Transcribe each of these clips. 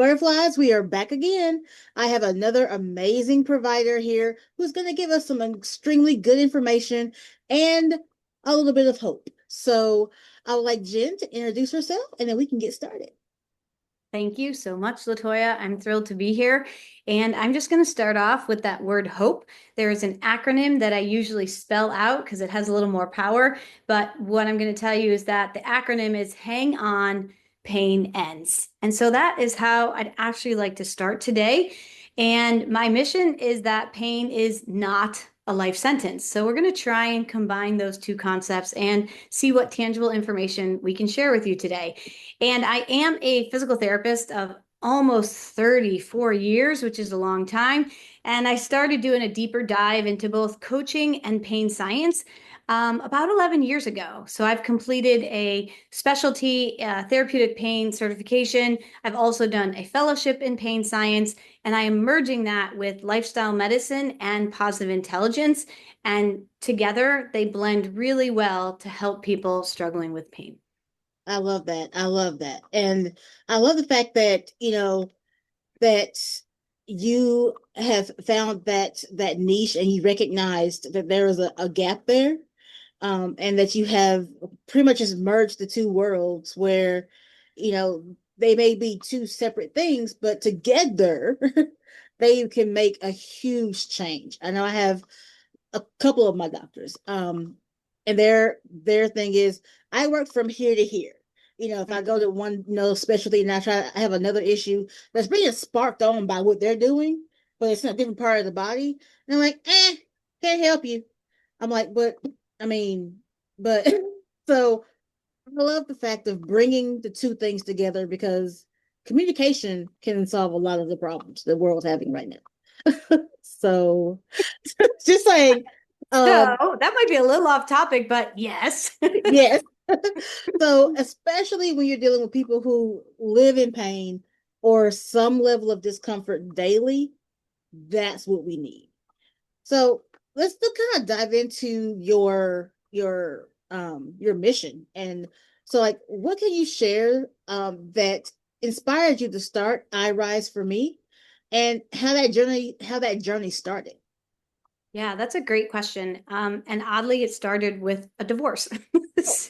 butterflies, we are back again. I have another amazing provider here who's going to give us some extremely good information and a little bit of hope. So I would like Jen to introduce herself and then we can get started. Thank you so much, Latoya. I'm thrilled to be here. And I'm just going to start off with that word hope. There is an acronym that I usually spell out because it has a little more power. But what I'm going to tell you is that the acronym is hang on, pain ends. And so that is how I'd actually like to start today. And my mission is that pain is not a life sentence. So we're going to try and combine those two concepts and see what tangible information we can share with you today. And I am a physical therapist of almost 34 years, which is a long time. And I started doing a deeper dive into both coaching and pain science about 11 years ago. So I've completed a specialty therapeutic pain certification. I've also done a fellowship in pain science, and I am merging that with lifestyle medicine and positive intelligence. And together they blend really well to help people struggling with pain. I love that. I love that. And I love the fact that, that you have found that niche and you recognized that there is a gap there. And that you have pretty much just merged the two worlds where, they may be two separate things, but together they can make a huge change. I know I have a couple of my doctors, and their thing is I work from here to here. If I go to one specialty and I have another issue that's being sparked on by what they're doing, but it's in a different part of the body, and I'm like, can't help you. I'm like, but I mean, but so I love the fact of bringing the two things together because communication can solve a lot of the problems the world's having right now. So just saying, So um, that might be a little off topic, but yes. yes. So especially when you're dealing with people who live in pain or some level of discomfort daily, that's what we need. So let's still kind of dive into your mission. And so like what can you share that inspired you to start I Rise for Me and how that journey started? Yeah, that's a great question. And oddly, it started with a divorce. So,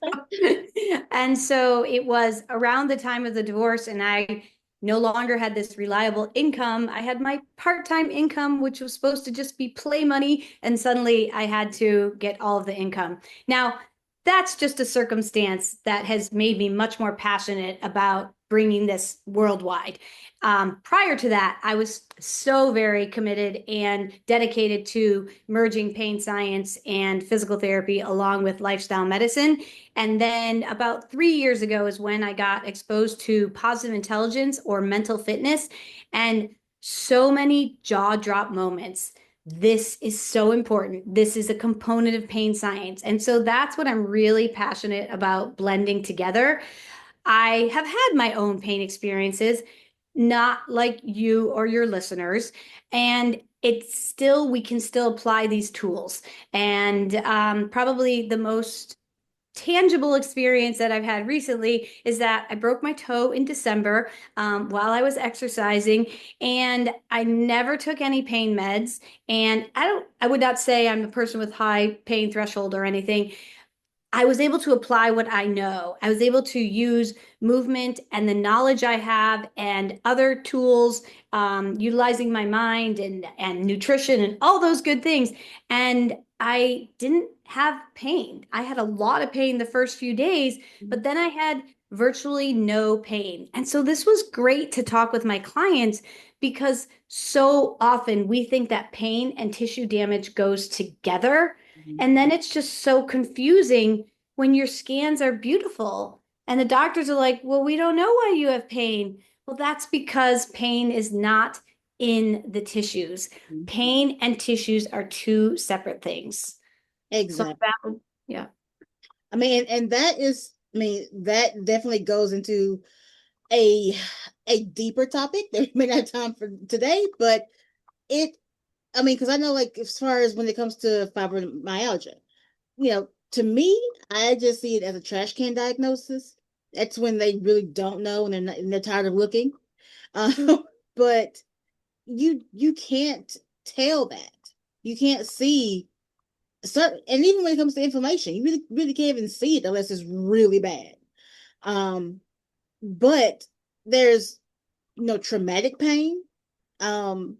and so it was around the time of the divorce, and I no longer had this reliable income. I had my part-time income, which was supposed to just be play money, and suddenly I had to get all of the income. Now, that's just a circumstance that has made me much more passionate about bringing this worldwide. Prior to that, I was so very committed and dedicated to merging pain science and physical therapy along with lifestyle medicine. And then about 3 years ago is when I got exposed to positive intelligence or mental fitness, and so many jaw drop moments. This is so important. This is a component of pain science. And so that's what I'm really passionate about blending together. I have had my own pain experiences, not like you or your listeners. And it's still, we can still apply these tools. And probably the most tangible experience that I've had recently is that I broke my toe in December while I was exercising, and I never took any pain meds. And I would not say I'm a person with high pain threshold or anything. I was able to apply what I know. I was able to use movement and the knowledge I have and other tools, utilizing my mind and nutrition and all those good things. And I didn't have pain. I had a lot of pain the first few days, but then I had virtually no pain. And so this was great to talk with my clients because so often we think that pain and tissue damage goes together. And then it's just so confusing when your scans are beautiful and the doctors are like, well, we don't know why you have pain. Well, that's because pain is not in the tissues. Pain and tissues are two separate things. So Exactly. that, yeah. I mean, and that is, I mean, that definitely goes into a a deeper topic that we may not have time for today, but it, I mean, because I know like as far as when it comes to fibromyalgia, to me, I just see it as a trash can diagnosis. That's when they really don't know and they're tired of looking. But you can't tell that. You can't see certain, and even when it comes to inflammation, you really can't even see it unless it's really bad. Um, but there's traumatic pain. Um,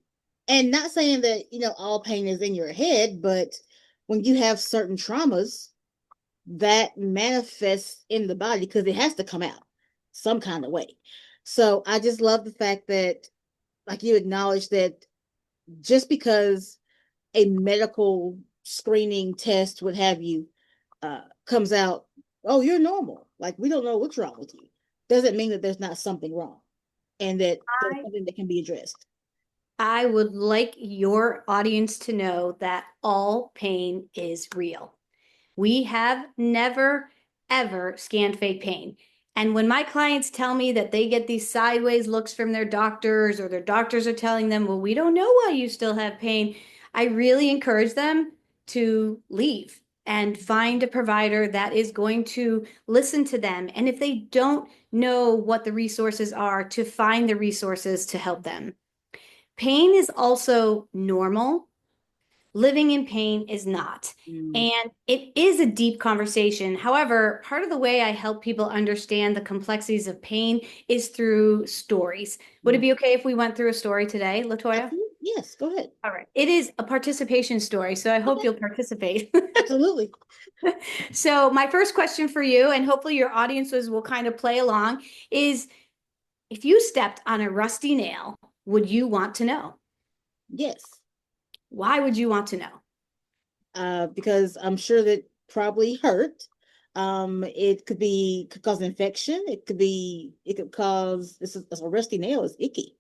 and not saying that all pain is in your head, but when you have certain traumas, that manifests in the body because it has to come out some kind of way. So I just love the fact that, like, you acknowledge that just because a medical screening test, what have you, comes out, oh, you're normal. Like, we don't know what's wrong with you. Doesn't mean that there's not something wrong and that there's something that can be addressed. I would like your audience to know that all pain is real. We have never, ever scanned fake pain. And when my clients tell me that they get these sideways looks from their doctors, or their doctors are telling them, well, we don't know why you still have pain, I really encourage them to leave and find a provider that is going to listen to them. And if they don't know what the resources are, to find the resources to help them. Pain is also normal. Living in pain is not. Mm. And it is a deep conversation. However, part of the way I help people understand the complexities of pain is through stories. Would it Mm. be okay if we went through a story today, Latoya? Absolutely. Yes, go ahead. All right. It is a participation story, so I hope Okay, you'll participate. absolutely. So, my first question for you, and hopefully your audiences will kind of play along, is if you stepped on a rusty nail, would you want to know? Yes. Why would you want to know? Because I'm sure that probably hurt. It could cause infection. It could cause this a rusty nail is icky.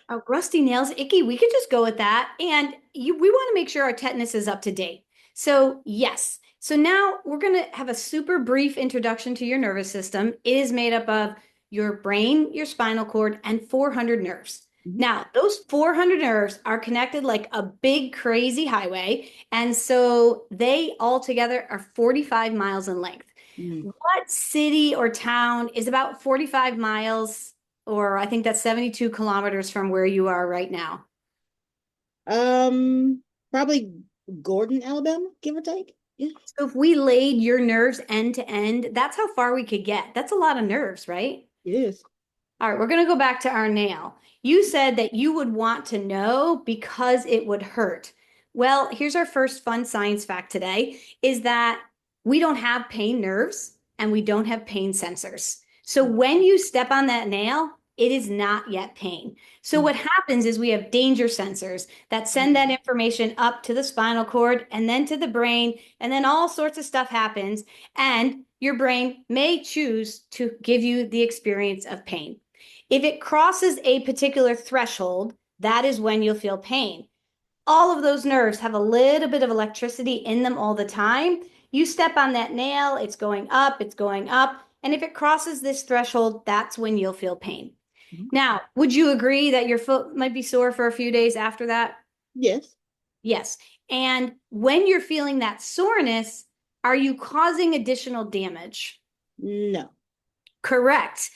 Oh, rusty nails, icky. We could just go with that. And we want to make sure our tetanus is up to date. So, yes. So now we're going to have a super brief introduction to your nervous system. It is made up of your brain, your spinal cord, and 400 nerves. Mhm. Now, those 400 nerves are connected like a big, crazy highway. And so they all together are 45 miles in length. Mm. What city or town is about 45 miles, or I think that's 72 kilometers from where you are right now? Probably Gordon, Alabama, give or take. Yeah, So if we laid your nerves end to end, that's how far we could get. That's a lot of nerves, right? it is. All right, we're going to go back to our nail. You said that you would want to know because it would hurt. Well, here's our first fun science fact today is that we don't have pain nerves and we don't have pain sensors. So when you step on that nail, it is not yet pain. So Mm. what happens is we have danger sensors that send that Mm. information up to the spinal cord and then to the brain, and then all sorts of stuff happens, and your brain may choose to give you the experience of pain. If it crosses a particular threshold, that is when you'll feel pain. All of those nerves have a little bit of electricity in them all the time. You step on that nail, it's going up, it's going up. And if it crosses this threshold, that's when you'll feel pain. Mhm. Now, would you agree that your foot might be sore for a few days after that? Yes. Yes. And when you're feeling that soreness, are you causing additional damage? No. Correct.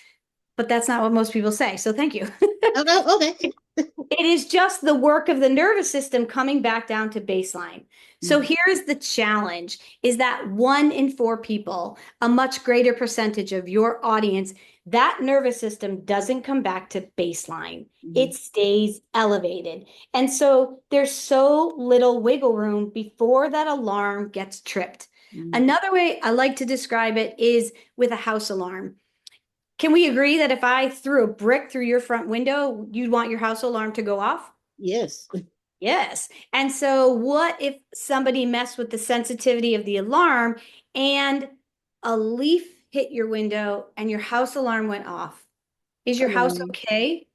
But that's not what most people say. So thank you. Okay. Okay. It is just the work of the nervous system coming back down to baseline. So Mm. here's the challenge is that 1 in 4 people, a much greater percentage of your audience, that nervous system doesn't come back to baseline. Mhm. It stays elevated. And so there's so little wiggle room before that alarm gets tripped. Mhm. Another way I like to describe it is with a house alarm. Can we agree that if I threw a brick through your front window, you'd want your house alarm to go off? Yes. Yes. And so, what if somebody messed with the sensitivity of the alarm and a leaf hit your window and your house alarm went off? Is your house Um, okay?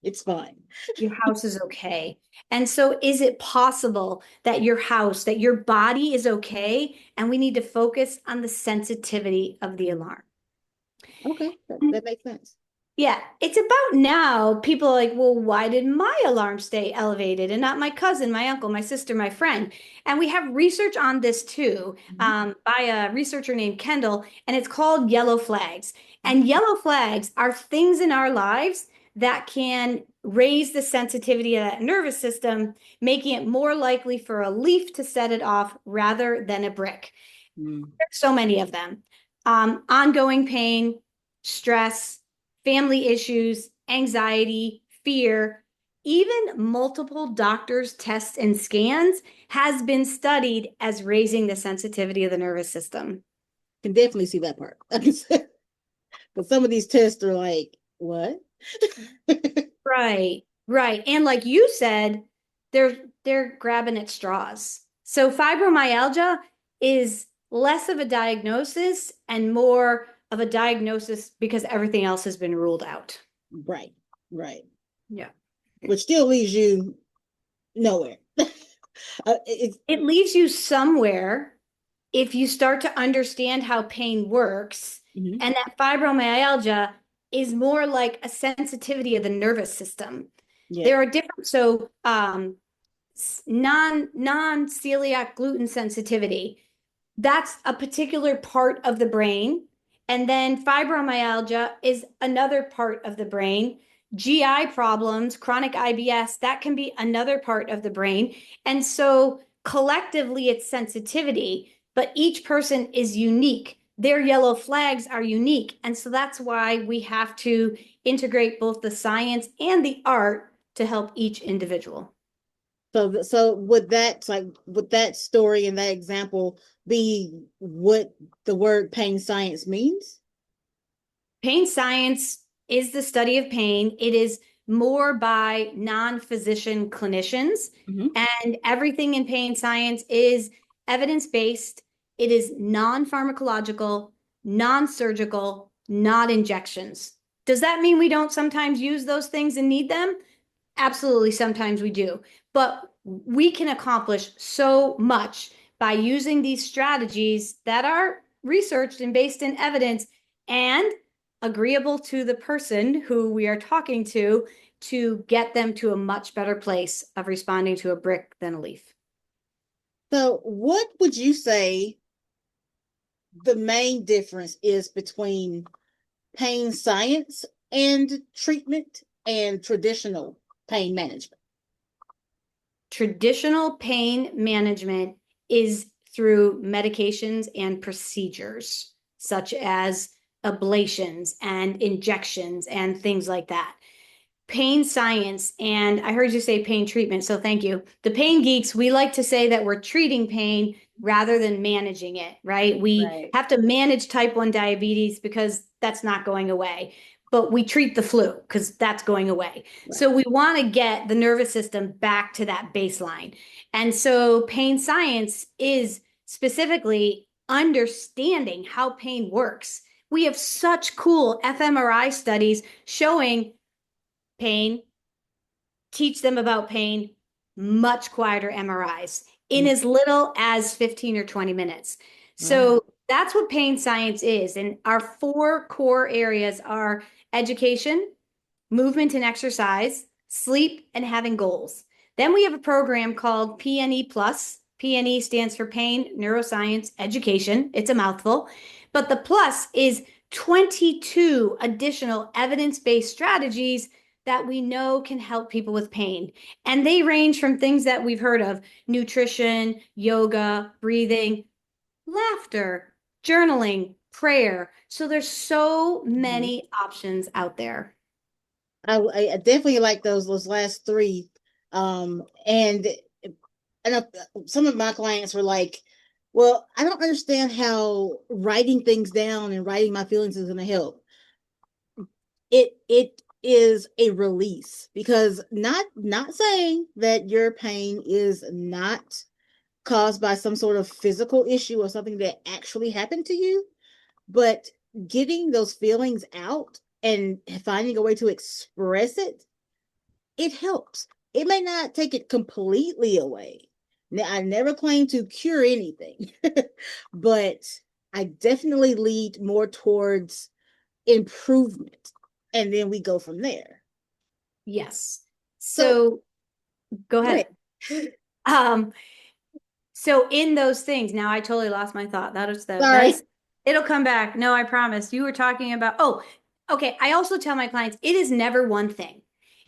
it's fine. Your house is okay. And so, is it possible that your house, that your body is okay? And we need to focus on the sensitivity of the alarm. Okay, that makes sense. Yeah, it's about now. People are like, well, why did my alarm stay elevated and not my cousin, my uncle, my sister, my friend? And we have research on this too, Mhm. by a researcher named Kendall, and it's called yellow flags. Mhm. And yellow flags are things in our lives that can raise the sensitivity of that nervous system, making it more likely for a leaf to set it off rather than a brick. Mm. There's so many of them. Ongoing pain, stress, family issues, anxiety, fear, even multiple doctors' tests and scans has been studied as raising the sensitivity of the nervous system. Can definitely see that part. But some of these tests are like, what? Right, right. And like you said, they're grabbing at straws. So fibromyalgia is less of a diagnosis and more of a diagnosis because everything else has been ruled out. Right, right. Yeah. Which still leaves you nowhere. It leaves you somewhere if you start to understand how pain works, Mhm. and that fibromyalgia is more like a sensitivity of the nervous system. Yeah. There are different, so non-celiac gluten sensitivity, that's a particular part of the brain. And then fibromyalgia is another part of the brain. GI problems, chronic IBS, that can be another part of the brain. And so collectively, it's sensitivity, but each person is unique. Their yellow flags are unique. And so that's why we have to integrate both the science and the art to help each individual. So would that story and that example be what the word pain science means? Pain science is the study of pain. It is more by non-physician clinicians, Mhm. and everything in pain science is evidence-based. It is non-pharmacological, non-surgical, not injections. Does that mean we don't sometimes use those things and need them? Absolutely, sometimes we do. But we can accomplish so much by using these strategies that are researched and based in evidence and agreeable to the person who we are talking to get them to a much better place of responding to a brick than a leaf. So what would you say the main difference is between pain science and treatment and traditional pain management? Traditional pain management is through medications and procedures, such as ablations and injections and things like that. Pain science, and I heard you say pain treatment, so thank you. The pain geeks, we like to say that we're treating pain rather than managing it, right? We Right. have to manage type 1 diabetes because that's not going away, but we treat the flu because that's going away. Right. So we want to get the nervous system back to that baseline. And so pain science is specifically understanding how pain works. We have such cool fMRI studies showing pain, teach them about pain, much quieter MRIs in Mm. as little as 15 or 20 minutes. Wow. So that's what pain science is. And our four core areas are education, movement and exercise, sleep, and having goals. Then we have a program called PNE Plus. PNE stands for Pain Neuroscience Education. It's a mouthful, but the plus is 22 additional evidence-based strategies that we know can help people with pain. And they range from things that we've heard of: nutrition, yoga, breathing, laughter, journaling, prayer. So there's so Mhm. many options out there. I definitely like those last three. And some of my clients were like, "Well, I don't understand how writing things down and writing my feelings is going to help." It is a release because not saying that your pain is not caused by some sort of physical issue or something that actually happened to you, but getting those feelings out and finding a way to express it, it helps. It may not take it completely away. Now, I never claim to cure anything, but I definitely lead more towards improvement. And then we go from there. Yes. So, So go go ahead. ahead. Um, so in those things, now I totally lost my thought. That is Sorry. it'll come back. No, I promise. You were talking about, Okay, I also tell my clients it is never one thing.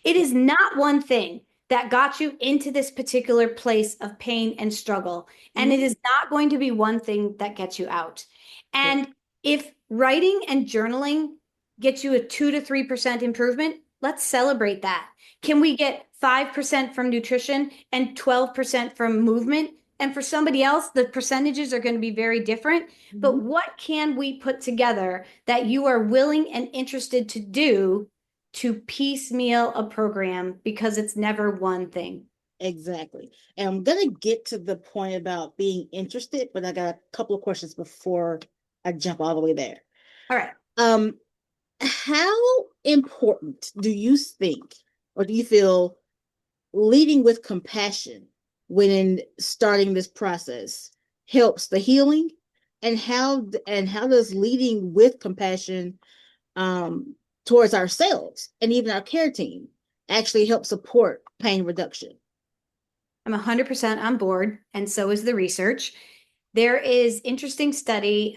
It is not one thing that got you into this particular place of pain and struggle. And it Mhm. is not going to be one thing that gets you out. Yeah. And if writing and journaling gets you a 2 to 3% improvement, let's celebrate that. Can we get 5% from nutrition and 12% from movement? And for somebody else, the percentages are going to be very different. But Mhm. what can we put together that you are willing and interested to do to piecemeal a program because it's never one thing? Exactly. And I'm gonna get to the point about being interested, but I got a couple of questions before I jump all the way there. All right. Um, how important do you think, or do you feel, leading with compassion when in starting this process helps the healing? And how does leading with compassion um, towards ourselves and even our care team actually help support pain reduction? I'm 100% on board, and so is the research. There is interesting study.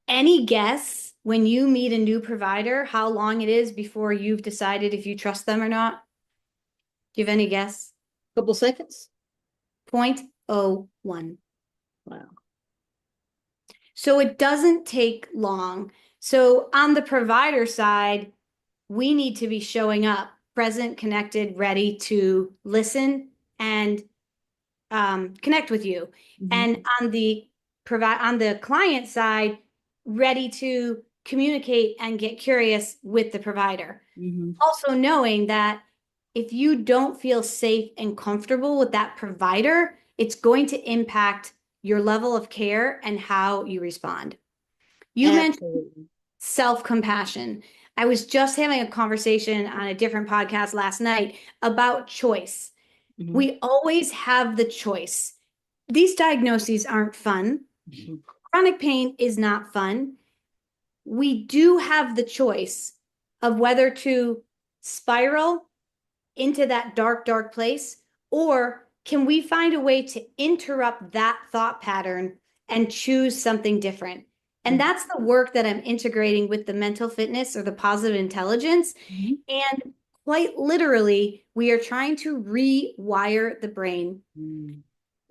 Any guess when you meet a new provider, how long it is before you've decided if you trust them or not? Do you have any guess? Couple seconds. 0.01. Wow. So it doesn't take long. So on the provider side, we need to be showing up, present, connected, ready to listen and connect with you. Mm-hmm. And on the client side, ready to communicate and get curious with the provider. Mm-hmm. Also knowing that if you don't feel safe and comfortable with that provider, it's going to impact your level of care and how you respond. You mentioned Absolutely. self-compassion. I was just having a conversation on a different podcast last night about choice. Mm-hmm. We always have the choice. These diagnoses aren't fun. Mm-hmm. Chronic pain is not fun. We do have the choice of whether to spiral into that dark, dark place, or can we find a way to interrupt that thought pattern and choose something different? And that's the work that I'm integrating with the mental fitness or the positive intelligence. Mm-hmm. And quite literally, we are trying to rewire the brain. Mm-hmm.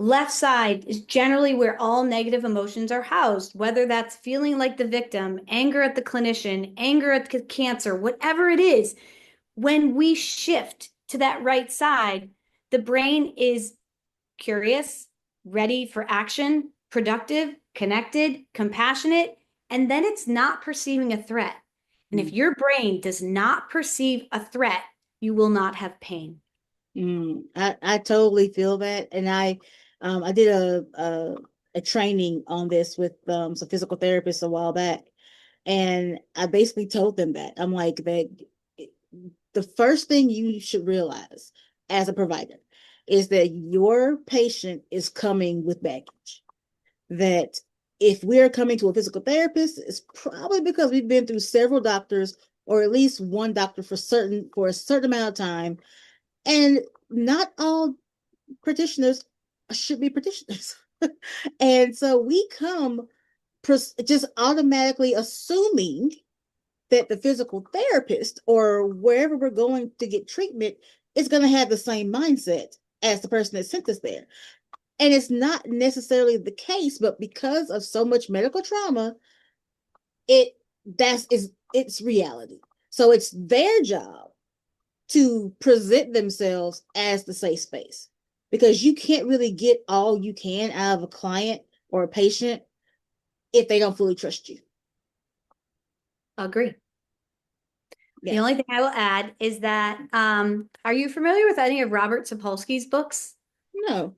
Left side is generally where all negative emotions are housed, whether that's feeling like the victim, anger at the clinician, anger at the cancer, whatever it is. When we shift to that right side, the brain is curious, ready for action, productive, connected, compassionate, and then it's not perceiving a threat. And if your brain does not perceive a threat, you will not have pain. I totally feel that, and I did a training on this with some physical therapists a while back, and I basically told them that I'm like that the first thing you should realize as a provider is that your patient is coming with baggage. That if we're coming to a physical therapist, it's probably because we've been through several doctors or at least one doctor for a certain amount of time, and not all practitioners should be practitioners. And so we come just automatically assuming that the physical therapist or wherever we're going to get treatment is going to have the same mindset as the person that sent us there. And it's not necessarily the case, but because of so much medical trauma, it that's is it's reality. So it's their job to present themselves as the safe space, because you can't really get all you can out of a client or a patient if they don't fully trust you. Agree. The Yes. only thing I will add is that are you familiar with any of Robert Sapolsky's books? No.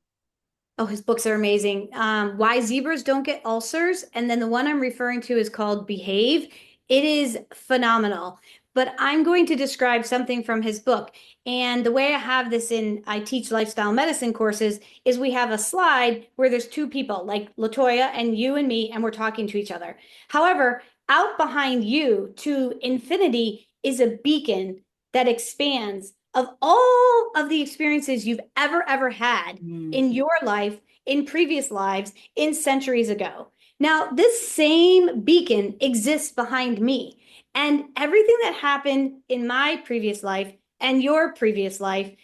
Oh, his books are amazing. Why Zebras Don't Get Ulcers. And then the one I'm referring to is called Behave. It is phenomenal. But I'm going to describe something from his book. And the way I have this I teach lifestyle medicine courses, is we have a slide where there's two people, like Latoya and you and me, and we're talking to each other. However, out behind you to infinity is a beacon that expands of all of the experiences you've ever had Mm. in your life, in previous lives, in centuries ago. Now, this same beacon exists behind me. And everything that happened in my previous life and your previous life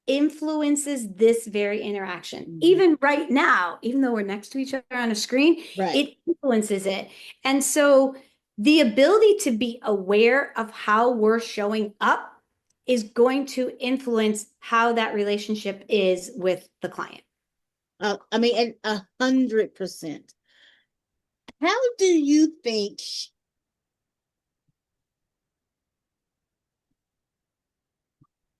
influences this very interaction. Mhm. Even right now, even though we're next to each other on a screen, Right. it influences it. And so the ability to be aware of how we're showing up is going to influence how that relationship is with the client. I mean, and 100%. How do you think?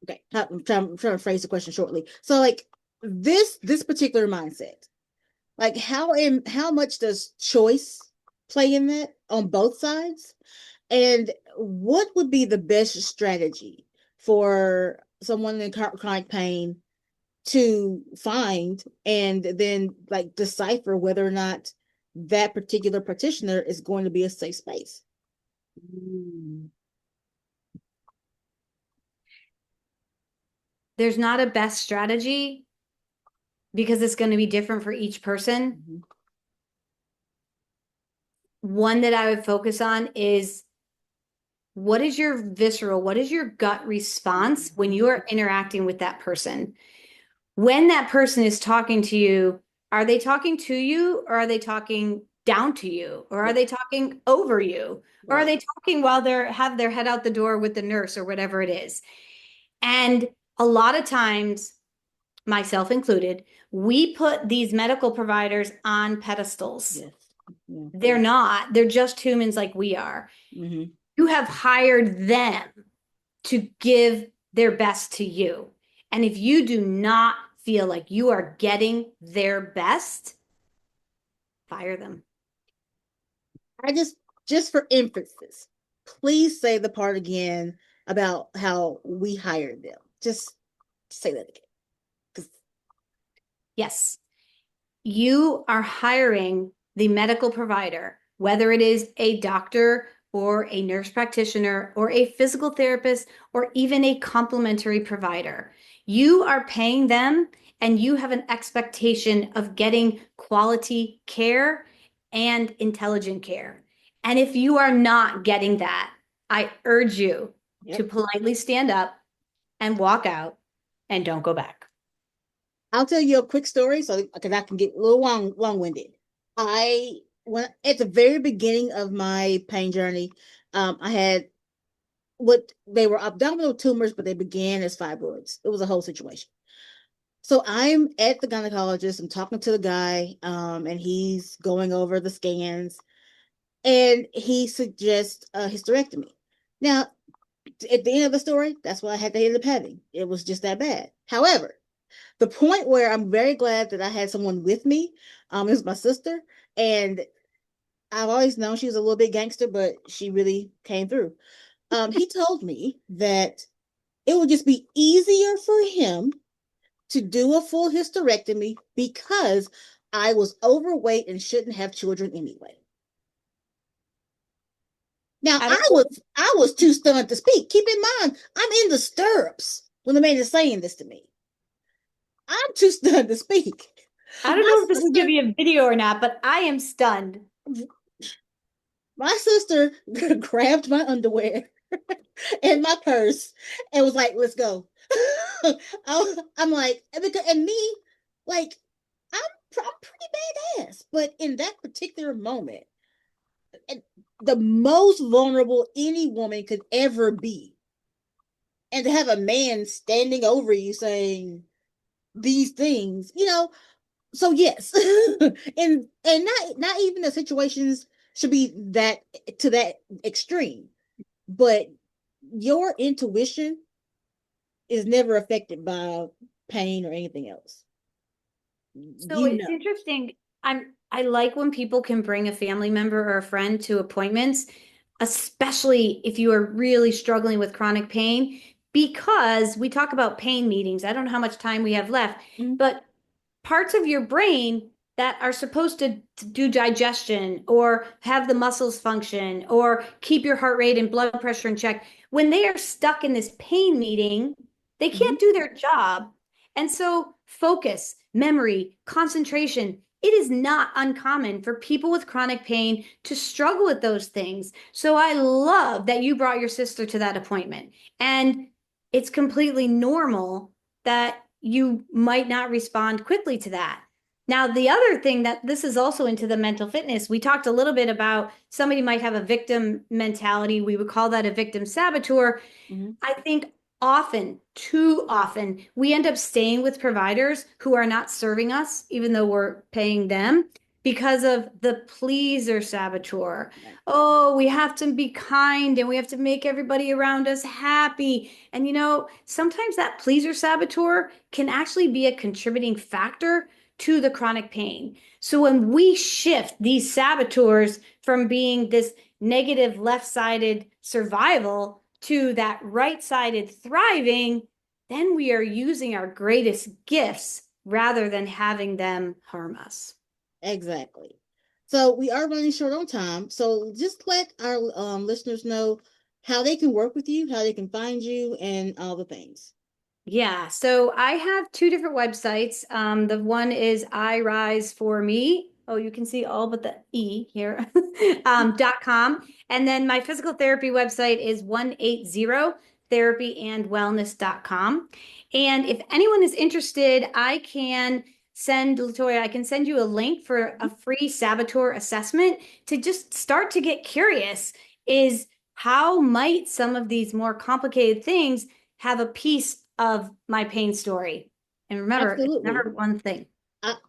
Okay, I'm trying to phrase the question shortly. So, like this particular mindset, like how much does choice play in that on both sides? And what would be the best strategy for someone in chronic pain to find and then like decipher whether or not that particular practitioner is going to be a safe space? Mm. There's not a best strategy because it's going to be different for each person. Mhm. One that I would focus on is what is your visceral, what is your gut response when you are interacting with that person? When that person is talking to you, are they talking to you or are they talking down to you? Or are Yeah, they talking over you? Or are right. they talking while they're have their head out the door with the nurse or whatever it is? And a lot of times, myself included, we put these medical providers on pedestals. Yes. Yeah. They're not, they're just humans like we are. Hmm. You have hired them to give their best to you. And if you do not feel like you are getting their best, fire them. I just for emphasis, please say the part again about how we hired them. Just say that again. 'Cause- Yes, you are hiring the medical provider, whether it is a doctor or a nurse practitioner or a physical therapist or even a complementary provider. You are paying them and you have an expectation of getting quality care and intelligent care. And if you are not getting that, I urge you to Yep. politely stand up and walk out and don't go back. I'll tell you a quick story so because I can get a little long-winded. I when at the very beginning of my pain journey, I had what they were abdominal tumors, but they began as fibroids. It was a whole situation. So I'm at the gynecologist. I'm talking to the guy, and he's going over the scans, and he suggests a hysterectomy. Now, at the end of the story, that's what I had to end up having. It was just that bad. However, the point where I'm very glad that I had someone with me, is my sister, and I've always known she was a little bit gangster, but she really came through. He told me that it would just be easier for him to do a full hysterectomy because I was overweight and shouldn't have children anyway. Now I I don't was I was too stunned to speak. Keep in mind, I'm in the stirrups when the man is saying this to me. I'm too stunned to speak. I don't My know if this will give sister, you a video or not, but I am stunned. my sister grabbed my underwear and my purse and was like, "Let's go." I'm like, and me, like, I'm pretty badass, but in that particular moment, the most vulnerable any woman could ever be, and to have a man standing over you saying these things, so yes, and not even the situations should be that to that extreme, but your intuition is never affected by pain or anything else. So You it's know. interesting. I like when people can bring a family member or a friend to appointments, especially if you are really struggling with chronic pain, because we talk about pain meetings. I don't know how much time we have left, Mhm. but parts of your brain that are supposed to do digestion or have the muscles function or keep your heart rate and blood pressure in check, when they are stuck in this pain meeting, they Mhm. can't do their job. And so, focus, memory, concentration, it is not uncommon for people with chronic pain to struggle with those things. So I love that you brought your sister to that appointment. And it's completely normal that you might not respond quickly to that. Now, the other thing that this is also into the mental fitness, we talked a little bit about somebody might have a victim mentality. We would call that a victim saboteur. Mhm. I think often, too often, we end up staying with providers who are not serving us, even though we're paying them, because of the pleaser saboteur. Right. Oh, we have to be kind and we have to make everybody around us happy. And sometimes that pleaser saboteur can actually be a contributing factor to the chronic pain. So when we shift these saboteurs from being this negative left-sided survival to that right-sided thriving, then we are using our greatest gifts rather than having them harm us. Exactly. So we are running short on time. So just let our listeners know how they can work with you, how they can find you, and all the things. Yeah, so I have two different websites. The one is I Rise for Me. Oh, you can see all but the E here, .com. And then my physical therapy website is 180therapyandwellness.com. And if anyone is interested, I can I can send you a link for a free saboteur assessment to just start to get curious is how might some of these more complicated things have a piece of my pain story. And remember, it's Absolutely. never one thing.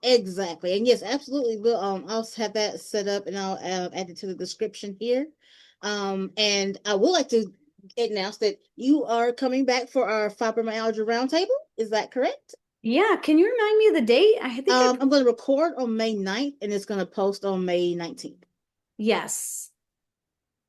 Exactly. And yes, absolutely. I'll have that set up and I'll add it to the description here. And I would like to announce that you are coming back for our fibromyalgia roundtable. Is that correct? Yeah, can you remind me of the date? I think I'm going to record on May 9th and it's going to post on May 19th. yes.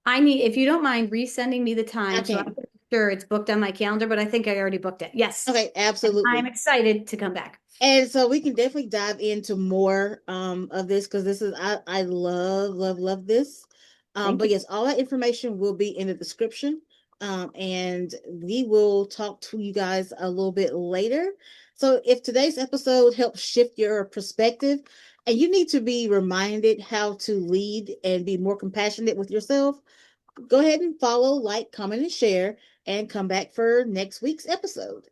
I need, if you don't mind resending me the I time so I'm can. sure it's booked on my calendar, but I think I already booked it. Yes. Okay, And I'm absolutely. excited to come back. And so we can definitely dive into more of this because this is I love this. Thank But you. yes, all that information will be in the description. And we will talk to you guys a little bit later. So if today's episode helps shift your perspective and you need to be reminded how to lead and be more compassionate with yourself, go ahead and follow, like, comment, and share, and come back for next week's episode.